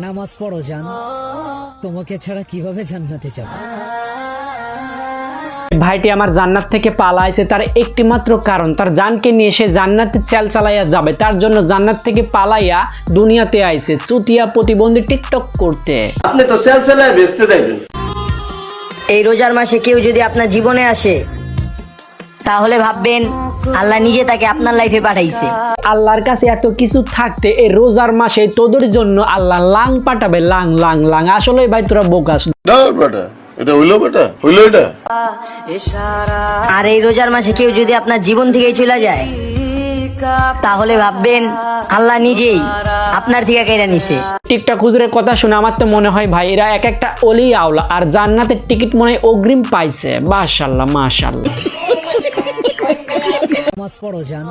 নামাজ পড়ো জান, তোমাকে ছাড়া কিভাবে জান্নাতে যাব। ভাইটি আমার জান্নাত থেকে পালাইছে তার একটি মাত্র কারণ, তার জানকে নিয়ে সে জান্নাতে চাল চালাইয়া যাবে, তার জন্য জান্নাত থেকে পালাইয়া দুনিয়াতে আইছে চুতিয়া প্রতিবন্ধী টিকটক করতে। আপনি তো সেল সেলায় বেচতে যাইবেন। এই রোজার মাসে কেউ যদি আপনার জীবনে আসে তাহলে ভাববেন আল্লাহ নিজে তাকে আপনার লাইফে পাঠাইছে। আল্লাহর কাছে এত কিছু থাকতে এই রোজার মাসে তোদের জন্য আল্লাহ লাং পাঠাবে, লাং লাং লাং। আসলে ভাই তোরা বোকাস। এটা হইলো বেটা, হইলো এটা। আর এই রোজার মাসে কেউ যদি আপনার জীবন থেকেই চলে যায় তাহলে ভাববেন আল্লাহ নিজেই আপনার থেকে কেড়ে নিছে। টিকটক হুজুরের কথা শুনে আমার তো মনে হয় ভাই এরা এক একটা অলি আওলা, আর জান্নাতের টিকিট মনে হয় অগ্রিম পাইছে। মাশাআল্লাহ মাশাআল্লাহ। নামাজ পড়ো জান,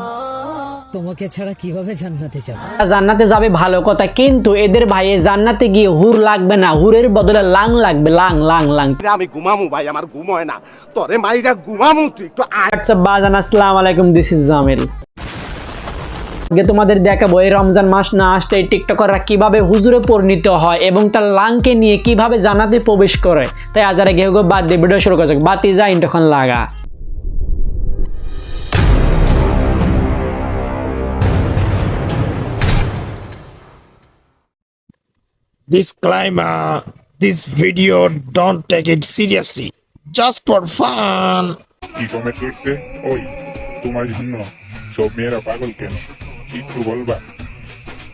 তোমাকে ছাড়া কিভাবে জান্নাতে যাব। জান্নাতে যাবে ভালো কথা, কিন্তু এদের ভাই জান্নাতে গিয়ে হুর লাগবে না, হুরের বদলে লাং লাগবে, লাং লাং লাং। আমি ঘুমামু ভাই, আমার ঘুম হয় না, তোরে মাইরা ঘুমামু তুই একটু। আচ্ছা বাজান, আসসালামু আলাইকুম, দিস ইজ জামিল। আজকে তোমাদের দেখাবো এই রমজান মাস না আসতে এই টিকটকাররা কিভাবে হুজুরে পরিণত হয় এবং তার লাংকে নিয়ে কিভাবে জান্নাতে প্রবেশ করে। তাই আজ আর গেহ বাদ দিয়ে ভিডিও শুরু করছে, বাতি যা ইন্টখন লাগা। Disclaimer: this video don't take it seriously, just for fun. কি কমেন্ট করছে? ওই তোমার জন্য সব মেয়েরা পাগল কেন, একটু বলবা?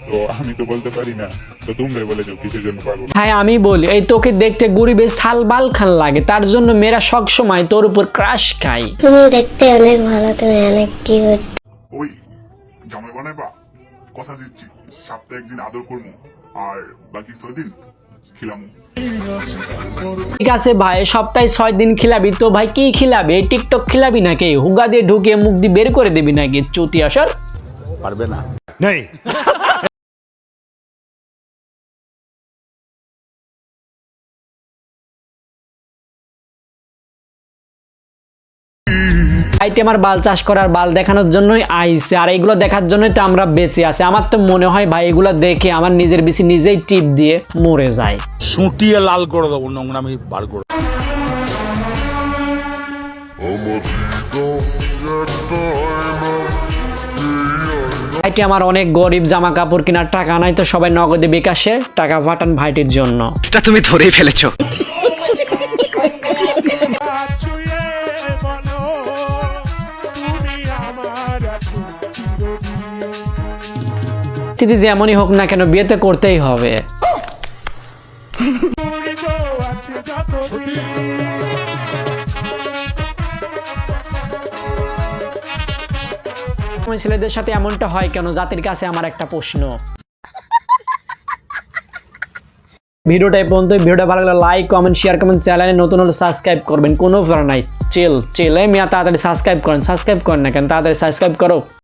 তো আমি তো বলতে পারি না, তো তোমরাই বলে যাও কিসের জন্য পাগল। হ্যাঁ আমি বলি, এই তোকে দেখতে গরিবে সালবাল খান লাগে, তার জন্য মেয়েরা সব সময় তোর উপর ক্রাশ খায়। তুমি দেখতে অনেক ভালো, তুমি অনেক কিউট। ওই জামাই বানাইবা, কথা দিচ্ছি সপ্তাহে একদিন আদর করবো, আর বাকি 6 দিন খিলামু। ঠিক আছে ভাই, সপ্তাহে 6 দিন খিলাবি তো ভাই কি খিলাবি? এই টিকটক খিলাবি নাকি? হুগা দিয়ে ঢুকিয়ে মুখ দিয়ে বের করে দিবি নাকি? চুতি আসর পারবে না নেই। আইটি আমার বাল চাষ করার বাল দেখানোর জন্যই আইছে, আর এগুলো দেখার জন্যই তো আমরা বেঁচে আছি। আমার তো মনে হয় ভাই এগুলো দেখে আমার নিজের বিসি নিজেই টিপ দিয়ে মরে যায়। সুটিয়ে লাল করে দেবো, নোংরামি বার করে। ভাইটি আমার অনেক গরিব, জামা কাপড় কেনার টাকা নাই, তো সবাই নগদে বিকাশে টাকা পাঠান ভাইটির জন্য। এটা তুমি ধরেই ফেলেছো। পরিস্থিতি যেমনই হোক না কেন বিয়ে তো করতেই হবে। ছেলেদের সাথে এমনটা হয় কেন, জাতির কাছে আমার একটা প্রশ্ন। ভিডিওটা এই পর্যন্ত। ভিডিওটা ভালো লাগলে লাইক কমেন্ট শেয়ার করবেন, চ্যানেলে নতুন হলে সাবস্ক্রাইব করবেন। কোনো প্যারা নাই, চিল চিল। এই মিয়া তাড়াতাড়ি সাবস্ক্রাইব করেন, সাবস্ক্রাইব করেন না কেন? তাড়াতাড়ি সাবস্ক্রাইব করো।